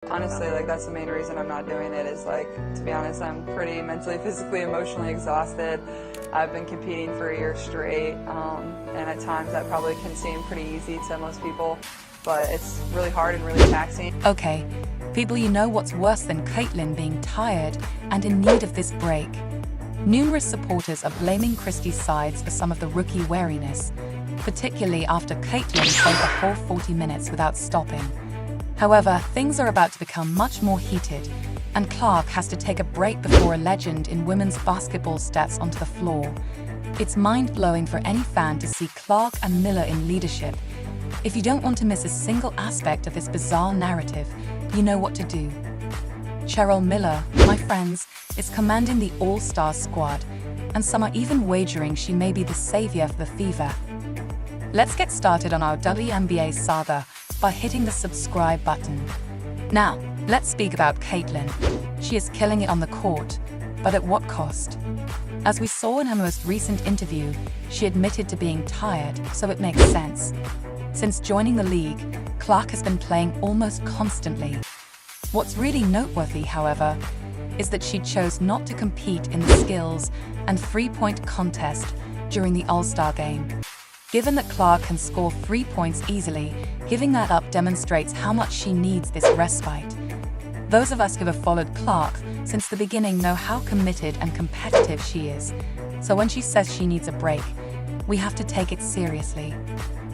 Honestly, like that's the main reason I'm not doing it is like, to be honest, I'm pretty mentally, physically, emotionally exhausted. I've been competing for a year straight, and at times that probably can seem pretty easy to most people, but it's really hard and really taxing. Okay, people, you know what's worse than Caitlin being tired and in need of this break? Numerous supporters are blaming Christie's sides for some of the rookie wariness, particularly after Caitlin played the whole 40 minutes without stopping. However, things are about to become much more heated, and Clark has to take a break before a legend in women's basketball steps onto the floor. It's mind-blowing for any fan to see Clark and Miller in leadership. If you don't want to miss a single aspect of this bizarre narrative, you know what to do. Cheryl Miller, my friends, is commanding the All-Star squad, and some are even wagering she may be the savior for the Fever. Let's get started on our WNBA saga by hitting the subscribe button. Now, let's speak about Caitlin. She is killing it on the court, but at what cost? As we saw in her most recent interview, she admitted to being tired, so it makes sense. Since joining the league, Clark has been playing almost constantly. What's really noteworthy, however, is that she chose not to compete in the skills and three-point contest during the All-Star game. Given that Clark can score 3 points easily, giving that up demonstrates how much she needs this respite. Those of us who have followed Clark since the beginning know how committed and competitive she is. So when she says she needs a break, we have to take it seriously.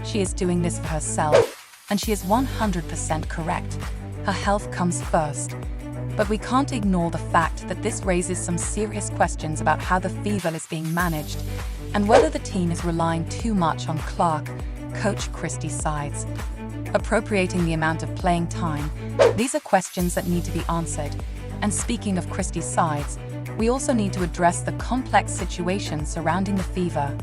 She is doing this for herself, and she is 100% correct. Her health comes first. But we can't ignore the fact that this raises some serious questions about how the Fever is being managed, and whether the team is relying too much on Clark, Coach Christie's sides. Appropriating the amount of playing time, these are questions that need to be answered. And speaking of Christie's sides, we also need to address the complex situation surrounding the Fever.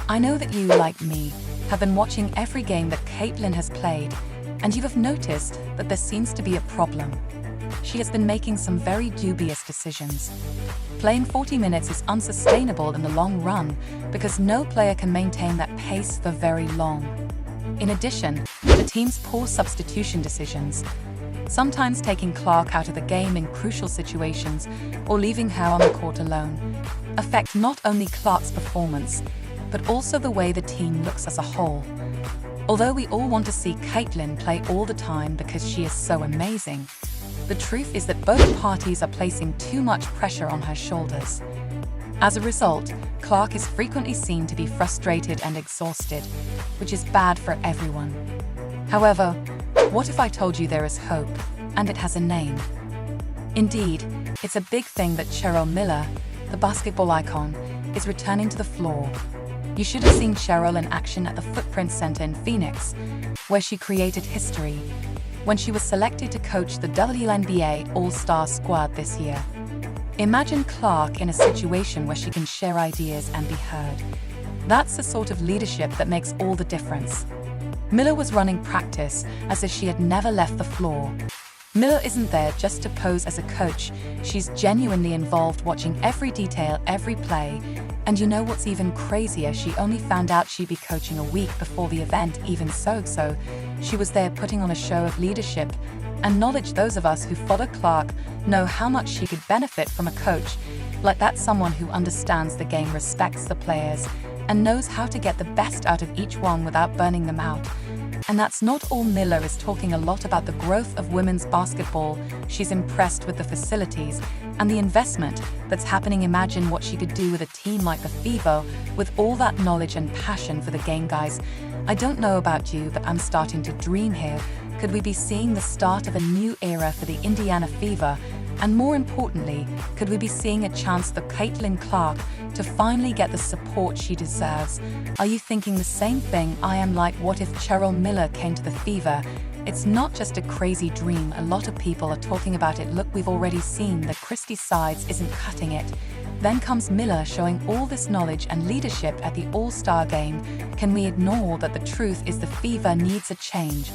I know that you, like me, have been watching every game that Caitlin has played, and you have noticed that there seems to be a problem. She has been making some very dubious decisions. Playing 40 minutes is unsustainable in the long run because no player can maintain that pace for very long. In addition, the team's poor substitution decisions, sometimes taking Clark out of the game in crucial situations or leaving her on the court alone, affect not only Clark's performance, but also the way the team looks as a whole. Although we all want to see Caitlin play all the time because she is so amazing, the truth is that both parties are placing too much pressure on her shoulders. As a result, Clark is frequently seen to be frustrated and exhausted, which is bad for everyone. However, what if I told you there is hope, and it has a name? Indeed, it's a big thing that Cheryl Miller, the basketball icon, is returning to the floor. You should have seen Cheryl in action at the Footprint Center in Phoenix, where she created history when she was selected to coach the WNBA All-Star squad this year. Imagine Clark in a situation where she can share ideas and be heard. That's the sort of leadership that makes all the difference. Miller was running practice as if she had never left the floor. Miller isn't there just to pose as a coach. She's genuinely involved, watching every detail, every play. And you know what's even crazier? She only found out she'd be coaching a week before the event, even so she was there putting on a show of leadership and knowledge. Those of us who follow Clark know how much she could benefit from a coach like that, someone who understands the game, respects the players, and knows how to get the best out of each one without burning them out. And that's not all. Miller is talking a lot about the growth of women's basketball. She's impressed with the facilities and the investment that's happening. Imagine what she could do with a team like the Fever with all that knowledge and passion for the game. Guys, I don't know about you, but I'm starting to dream here. Could we be seeing the start of a new era for the Indiana Fever? And more importantly, could we be seeing a chance for Caitlin Clark to finally get the support she deserves? Are you thinking the same thing I am? Like, what if Cheryl Miller came to the Fever? It's not just a crazy dream. A lot of people are talking about it. Look, we've already seen that Christie's sides isn't cutting it. Then comes Miller showing all this knowledge and leadership at the All-Star game. Can we ignore that the truth is the Fever needs a change?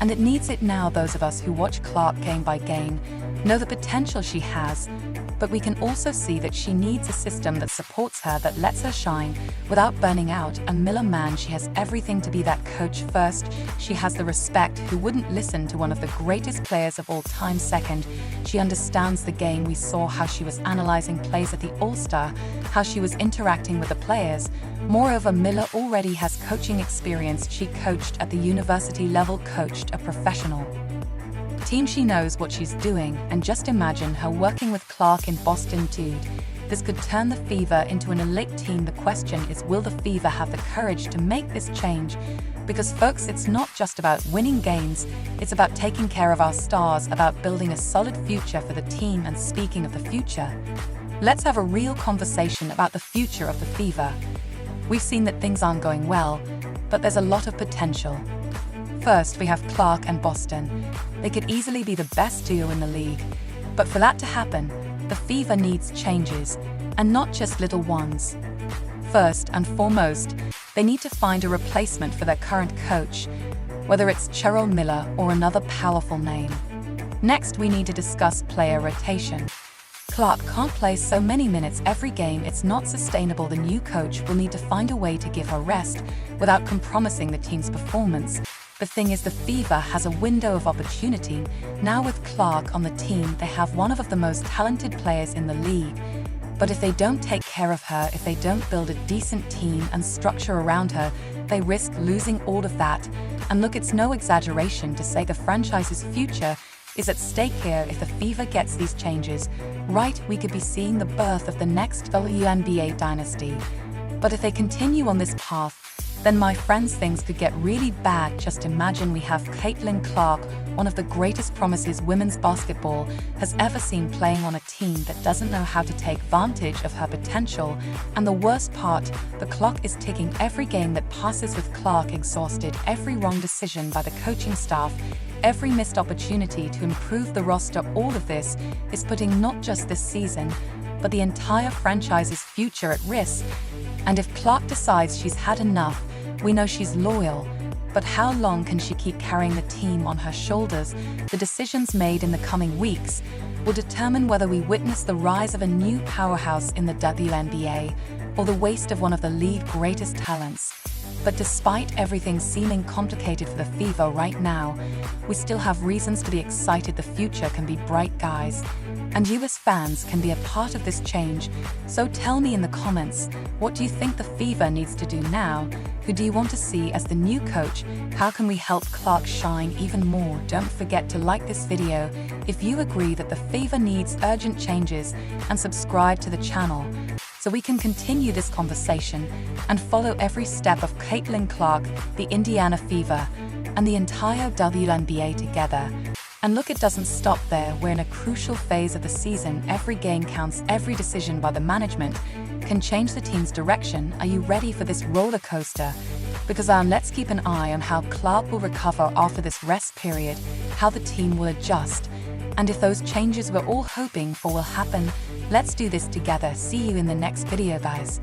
And it needs it now. Those of us who watch Clark game by game know the potential she has, but we can also see that she needs a system that supports her, that lets her shine without burning out. And Miller, man, she has everything to be that coach. First, she has the respect. Who wouldn't listen to one of the greatest players of all time? Second, she understands the game. We saw how she was analyzing plays at the All-Star, how she was interacting with the players. Moreover, Miller already has coaching experience. She coached at the university level, coached a professional team. She knows what she's doing, and just imagine her working with Clark in Boston. Dude, this could turn the Fever into an elite team. The question is, will the Fever have the courage to make this change? Because folks, it's not just about winning games, it's about taking care of our stars, about building a solid future for the team. And speaking of the future, let's have a real conversation about the future of the Fever. We've seen that things aren't going well, but there's a lot of potential. First, we have Clark and Boston. They could easily be the best duo in the league. But for that to happen, the Fever needs changes, and not just little ones. First and foremost, they need to find a replacement for their current coach, whether it's Cheryl Miller or another powerful name. Next, we need to discuss player rotation. Clark can't play so many minutes every game. It's not sustainable. The new coach will need to find a way to give her rest without compromising the team's performance. The thing is, the Fever has a window of opportunity. Now with Clark on the team, they have one of the most talented players in the league. But if they don't take care of her, if they don't build a decent team and structure around her, they risk losing all of that. And look, it's no exaggeration to say the franchise's future is at stake here. If the Fever gets these changes right, we could be seeing the birth of the next WNBA dynasty. But if they continue on this path, then my friends, things could get really bad. Just imagine we have Caitlin Clark, one of the greatest promises women's basketball has ever seen, playing on a team that doesn't know how to take advantage of her potential. And the worst part, the clock is ticking. Every game that passes with Clark exhausted, every wrong decision by the coaching staff, every missed opportunity to improve the roster, all of this is putting not just this season, but the entire franchise's future at risk. And if Clark decides she's had enough, we know she's loyal, but how long can she keep carrying the team on her shoulders? The decisions made in the coming weeks will determine whether we witness the rise of a new powerhouse in the WNBA or the waste of one of the league's greatest talents. But despite everything seeming complicated for the Fever right now, we still have reasons to be excited. The future can be bright, guys. And you as fans can be a part of this change. So tell me in the comments, what do you think the Fever needs to do now? Who do you want to see as the new coach? How can we help Clark shine even more? Don't forget to like this video if you agree that the Fever needs urgent changes, and subscribe to the channel so we can continue this conversation and follow every step of Caitlin Clark, the Indiana Fever, and the entire WNBA together. And look, it doesn't stop there. We're in a crucial phase of the season. Every game counts. Every decision by the management can change the team's direction. Are you ready for this roller coaster? Because let's keep an eye on how Clark will recover after this rest period, how the team will adjust, and if those changes we're all hoping for will happen. Let's do this together. See you in the next video, guys.